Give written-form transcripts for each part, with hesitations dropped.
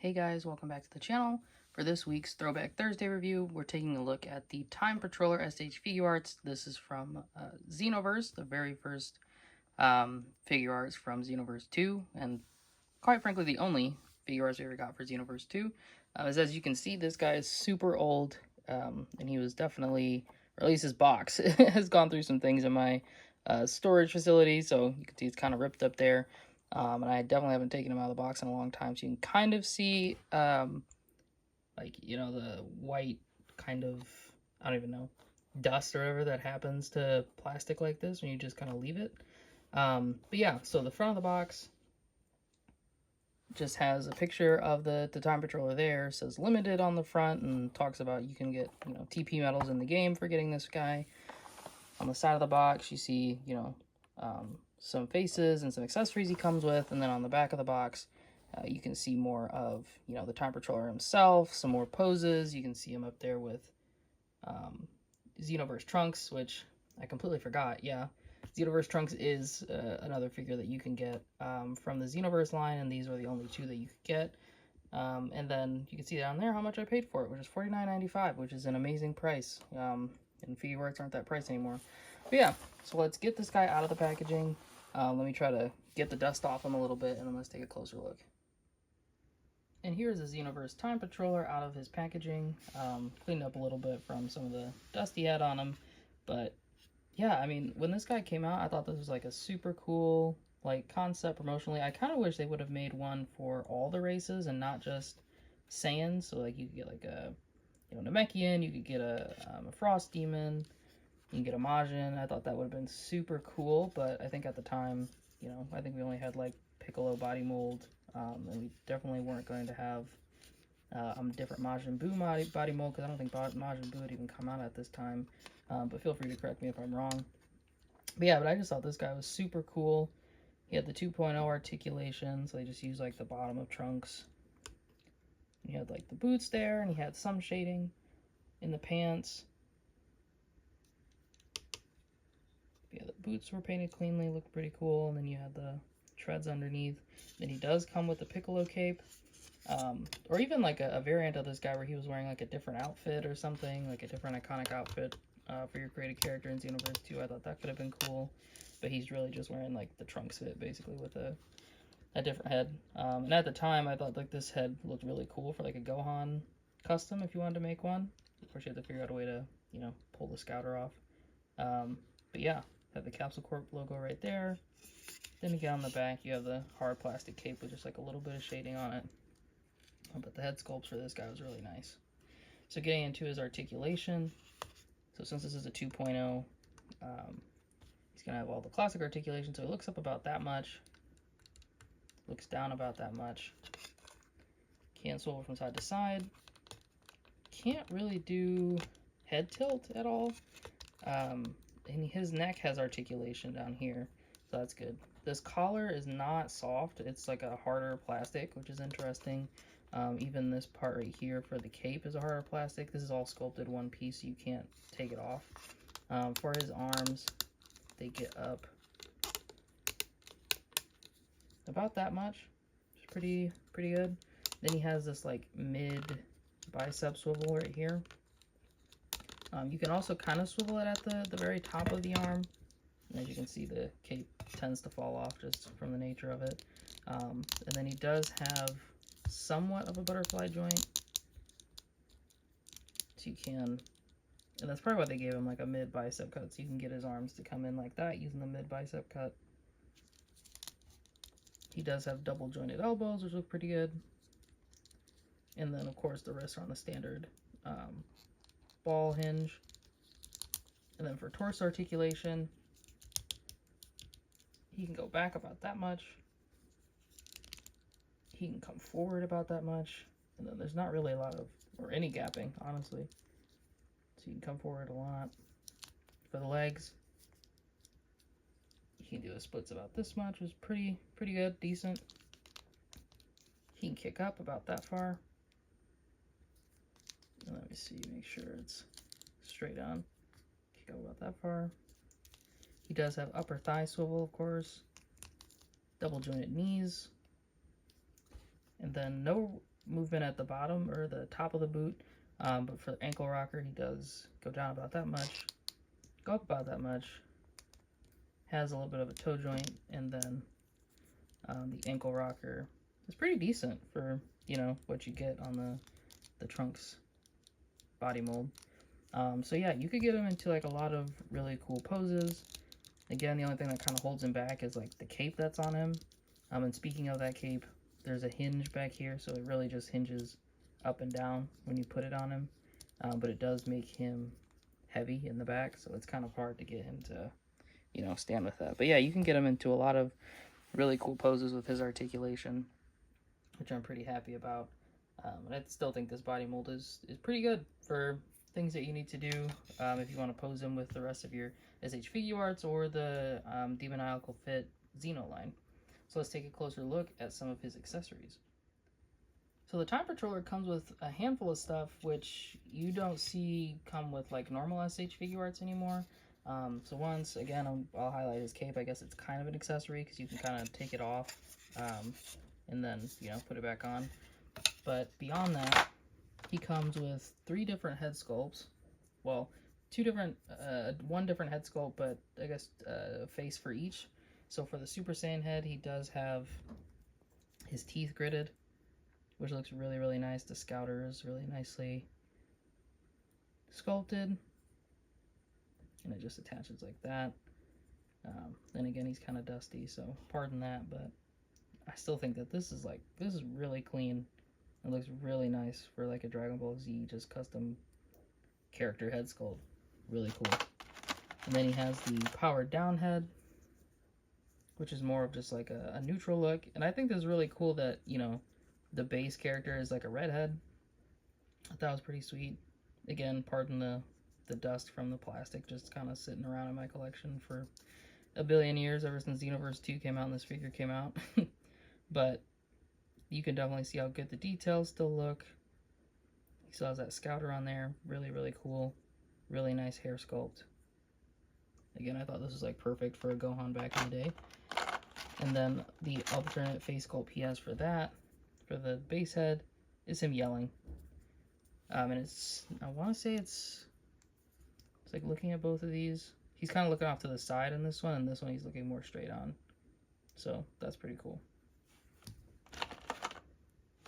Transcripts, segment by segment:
Hey guys, welcome back to the channel. For this week's Throwback Thursday review, we're taking a look at the Time Patroller SH Figuarts. This is from Xenoverse, the very first Figuarts from Xenoverse 2, and quite frankly the only Figuarts we ever got for Xenoverse 2. As you can see, this guy is super old, and he was definitely, or at least his box, has gone through some things in my storage facility, so you can see it's kind of ripped up there. And I definitely haven't taken him out of the box in a long time, so you can kind of see, like, you know, the white kind of, I don't even know, dust or whatever that happens to plastic like this when you just kind of leave it. But yeah, so the front of the box just has a picture of the Time Patroller there, says limited on the front, and talks about you can get, you know, TP medals in the game for getting this guy. On the side of the box, you see, you know, some faces and some accessories he comes with, and then on the back of the box, you can see more of, you know, the Time Patroller himself, some more poses. You can see him up there with Xenoverse Trunks, which I completely forgot. Yeah, Xenoverse Trunks is another figure that you can get from the Xenoverse line, and these are the only two that you could get. And then you can see down there how much I paid for it, which is $49.95, which is an amazing price. And Figuarts aren't that price anymore. But yeah, so let's get this guy out of the packaging. Let me try to get the dust off him a little bit, and then let's take a closer look. And here's the Xenoverse Time Patroller out of his packaging. Cleaned up a little bit from some of the dust he had on him. But yeah, I mean, when this guy came out, I thought this was like a super cool like concept promotionally. I kind of wish they would have made one for all the races and not just Saiyans. So like you could get like a, you know, Namekian, you could get a Frost Demon, you can get a Majin. I thought that would have been super cool, but I think at the time, you know, I think we only had like Piccolo body mold, and we definitely weren't going to have a different Majin Buu body mold, because I don't think Majin Buu had even come out at this time, but feel free to correct me if I'm wrong. But yeah, but I just thought this guy was super cool. He had the 2.0 articulation, so they just used like the bottom of Trunks. He had like the boots there, and he had some shading in the pants. Yeah, the boots were painted cleanly, looked pretty cool, and then you had the treads underneath. Then he does come with the Piccolo cape, or even like a variant of this guy where he was wearing like a different outfit or something, like a different iconic outfit for your created character in Xenoverse 2. I thought that could have been cool, but he's really just wearing like the Trunks fit basically with a different head. And at the time, I thought like this head looked really cool for like a Gohan custom if you wanted to make one. Of course, you had to figure out a way to, you know, pull the scouter off. But yeah, have the Capsule Corp logo right there. Then you get on the back, you have the hard plastic cape with just like a little bit of shading on it. But the head sculpt for this guy was really nice. So getting into his articulation. So since this is a 2.0, he's going to have all the classic articulation. So it looks up about that much. Looks down about that much. Can swivel from side to side. Can't really do head tilt at all. And his neck has articulation down here, so that's good. This collar is not soft. It's like a harder plastic, which is interesting. Even this part right here for the cape is a harder plastic. This is all sculpted one piece, so you can't take it off. For his arms, they get up about that much, which is pretty good. Then he has this like mid bicep swivel right here. You can also kind of swivel it at the very top of the arm. And as you can see, the cape tends to fall off just from the nature of it. And then he does have somewhat of a butterfly joint. So you can, and that's probably why they gave him like a mid bicep cut, so you can get his arms to come in like that using the mid bicep cut. He does have double jointed elbows, which look pretty good. And then of course the wrists are on the standard ball hinge. And then for torso articulation, he can go back about that much. He can come forward about that much. And then there's not really a lot of, or any gapping, honestly. So you can come forward a lot. For the legs, he can do a splits about this much, which is pretty good, decent. He can kick up about that far. And let me see, make sure it's straight on. Kick up about that far. He does have upper thigh swivel, of course. Double jointed knees. And then no movement at the bottom or the top of the boot. But for the ankle rocker, he does go down about that much, go up about that much, has a little bit of a toe joint, and then the ankle rocker is pretty decent for, you know, what you get on the Trunks body mold. So yeah, you could get him into like a lot of really cool poses. Again, the only thing that kind of holds him back is like the cape that's on him. And speaking of that cape, there's a hinge back here, so it really just hinges up and down when you put it on him. But it does make him heavy in the back, so it's kind of hard to get him to, you know, stand with that. But yeah, you can get him into a lot of really cool poses with his articulation, which I'm pretty happy about. And I still think this body mold is pretty good for things that you need to do if you want to pose him with the rest of your SH Figuarts or the Demoniacal Fit Xeno line. So let's take a closer look at some of his accessories. So the Time Patroller comes with a handful of stuff which you don't see come with like normal SH Figuarts anymore. So once again, I'll highlight his cape. I guess it's kind of an accessory because you can kind of take it off and then, you know, put it back on. But beyond that, he comes with 3 different head sculpts. Well, 2 different, 1 different head sculpt, but I guess a face for each. So for the Super Saiyan head, he does have his teeth gritted, which looks really, really nice. The Scouter is really nicely sculpted, and it just attaches like that. Then again, he's kind of dusty, so pardon that, but I still think that this is really clean. It looks really nice for like a Dragon Ball Z just custom character head sculpt. Really cool. And then he has the powered down head, which is more of just like a neutral look. And I think this is really cool that, you know, the base character is like a redhead. I thought that was pretty sweet. Again, pardon the dust from the plastic just kind of sitting around in my collection for a billion years, ever since Xenoverse 2 came out and this figure came out. But you can definitely see how good the details still look. He still has that Scouter on there. Really, really cool. Really nice hair sculpt. Again, I thought this was like perfect for a Gohan back in the day. And then the alternate face sculpt he has for that, for the base head, is him yelling. And it's, I want to say it's like looking at both of these. He's kind of looking off to the side in this one, and this one he's looking more straight on. So that's pretty cool.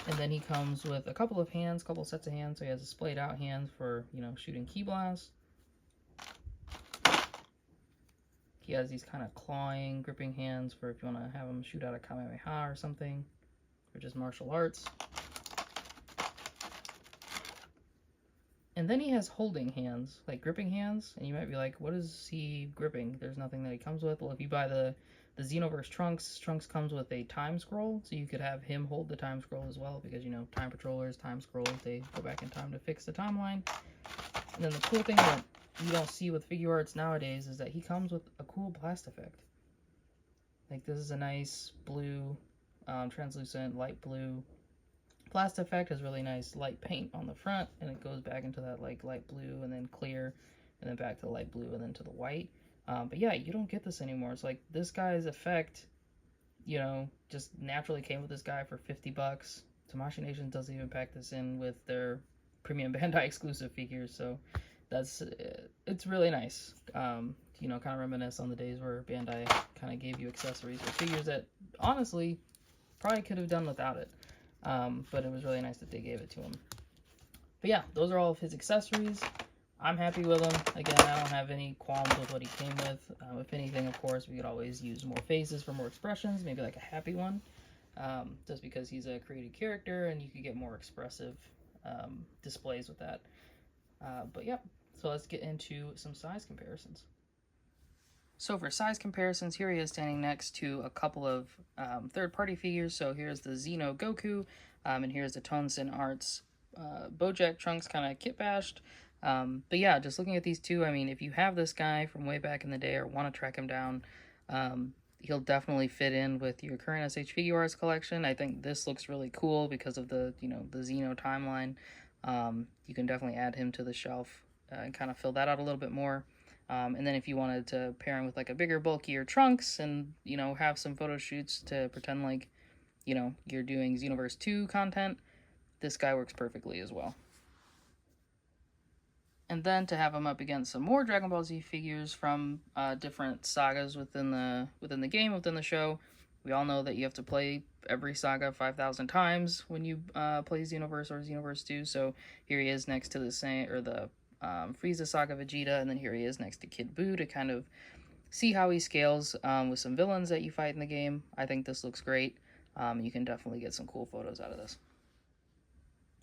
And then he comes with a couple of hands, couple sets of hands. So he has a splayed out hand for, you know, shooting ki blasts. He has these kind of clawing, gripping hands for if you want to have him shoot out a Kamehameha or something, or just martial arts. And then he has holding hands, like gripping hands, and you might be like, what is he gripping? There's nothing that he comes with. Well, if you buy the Xenoverse Trunks comes with a time scroll, so you could have him hold the time scroll as well, because, you know, Time Patrollers, time scrolls, they go back in time to fix the timeline. And then the cool thing that you don't see with Figuarts nowadays is that he comes with a cool blast effect. Like, this is a nice blue, translucent, light blue blast effect. Has really nice light paint on the front, and it goes back into that like light blue and then clear, and then back to the light blue and then to the white. But yeah, you don't get this anymore. It's like this guy's effect, you know, just naturally came with this guy for $50. Tamashii Nation doesn't even pack this in with their premium Bandai exclusive figures, so that's it's really nice. You know, kind of reminisce on the days where Bandai kind of gave you accessories for figures that honestly probably could have done without it. But it was really nice that they gave it to him. But yeah, those are all of his accessories. I'm happy with them. Again, I don't have any qualms with what he came with. If anything, of course, we could always use more faces for more expressions, maybe like a happy one, just because he's a created character and you could get more expressive displays with that. But yeah, so let's get into some size comparisons. So for size comparisons, here he is standing next to a couple of third-party figures. So here's the Xeno Goku, and here's the Tonsin Arts Bojack Trunks kind of kit bashed. But yeah, just looking at these two, I mean, if you have this guy from way back in the day or want to track him down, he'll definitely fit in with your current SH Figuarts collection. I think this looks really cool because of the, you know, the Xeno timeline. You can definitely add him to the shelf and kind of fill that out a little bit more. And then if you wanted to pair him with like a bigger, bulkier Trunks and, you know, have some photo shoots to pretend like, you know, you're doing Xenoverse 2 content, this guy works perfectly as well. And then to have him up against some more Dragon Ball Z figures from different sagas within the game, within the show. We all know that you have to play every saga 5,000 times when you play Xenoverse or Xenoverse 2. So here he is next to the Frieza saga Vegeta, and then here he is next to Kid Buu to kind of see how he scales with some villains that you fight in the game. I think this looks great. You can definitely get some cool photos out of this.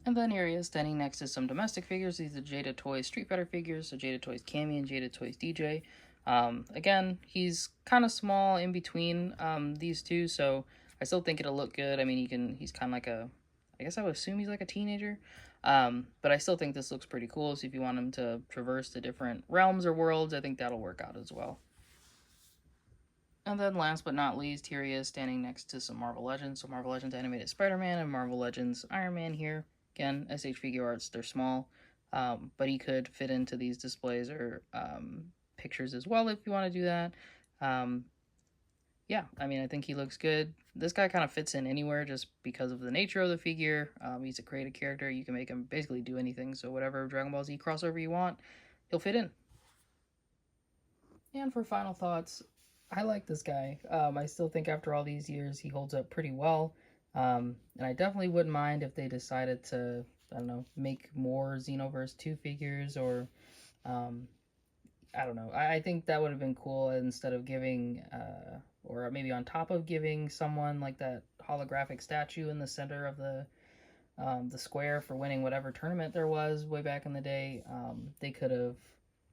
And then here he is standing next to some domestic figures. These are Jada Toys Street Fighter figures, so Jada Toys Cammy and Jada Toys DJ. Again, he's kind of small in between these two, so I still think it'll look good. I mean, he's kind of like I guess I would assume he's like a teenager. But I still think this looks pretty cool, so if you want him to traverse to different realms or worlds, I think that'll work out as well. And then last but not least, here he is standing next to some Marvel Legends. So Marvel Legends Animated Spider-Man and Marvel Legends Iron Man here. Again, SH Figuarts, they're small, but he could fit into these displays or pictures as well if you want to do that. Yeah, I mean, I think he looks good. This guy kind of fits in anywhere just because of the nature of the figure. He's a creative character. You can make him basically do anything. So whatever Dragon Ball Z crossover you want, he'll fit in. And for final thoughts, I like this guy. I still think after all these years, he holds up pretty well. And I definitely wouldn't mind if they decided to, I don't know, make more Xenoverse 2 figures or, I don't know. I think that would have been cool instead of giving, or maybe on top of giving someone like that holographic statue in the center of the square for winning whatever tournament there was way back in the day. They could have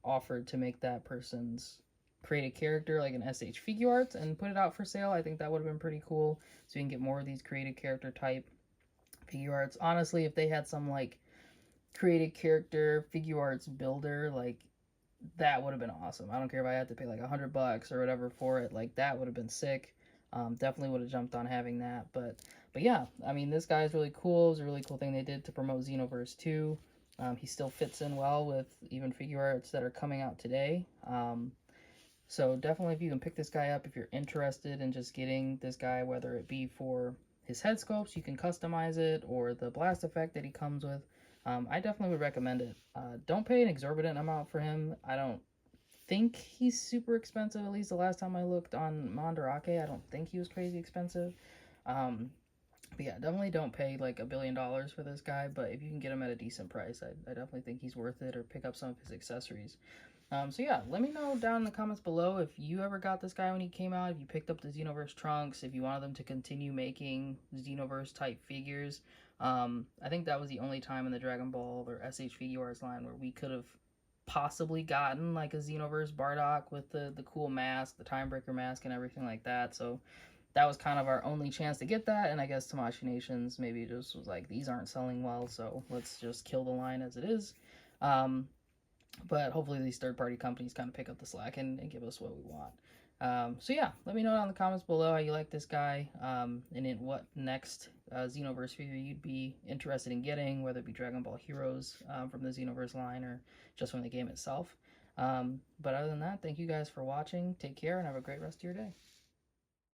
offered to make that person's create a character like an SH Figuarts and put it out for sale. I think that would have been pretty cool, so you can get more of these created character type Figuarts. Honestly, if they had some like created character Figuarts builder, like that would have been awesome. I don't care if I had to pay like $100 or whatever for it, like that would have been sick. Definitely would have jumped on having that, but yeah, I mean, this guy is really cool. It was a really cool thing they did to promote Xenoverse 2. He still fits in well with even Figuarts that are coming out today. So definitely if you can pick this guy up, if you're interested in just getting this guy, whether it be for his head sculpts, you can customize it, or the blast effect that he comes with, I definitely would recommend it. Don't pay an exorbitant amount for him. I don't think he's super expensive, at least the last time I looked on Mandarake. I don't think he was crazy expensive. But yeah, definitely don't pay like $1 billion for this guy, but if you can get him at a decent price, I definitely think he's worth it, or pick up some of his accessories. So yeah, let me know down in the comments below if you ever got this guy when he came out, if you picked up the Xenoverse Trunks, if you wanted them to continue making Xenoverse type figures. I think that was the only time in the Dragon Ball or SH Figuarts line where we could have possibly gotten like a Xenoverse Bardock with the cool mask, the Timebreaker mask and everything like that. So that was kind of our only chance to get that, and I guess Tamashii Nations maybe just was like, these aren't selling well, so let's just kill the line as it is. But hopefully these third-party companies kind of pick up the slack and give us what we want. So yeah, let me know down in the comments below how you like this guy, and in what next Xenoverse figure you'd be interested in getting, whether it be Dragon Ball Heroes from the Xenoverse line or just from the game itself. But other than that, thank you guys for watching. Take care and have a great rest of your day.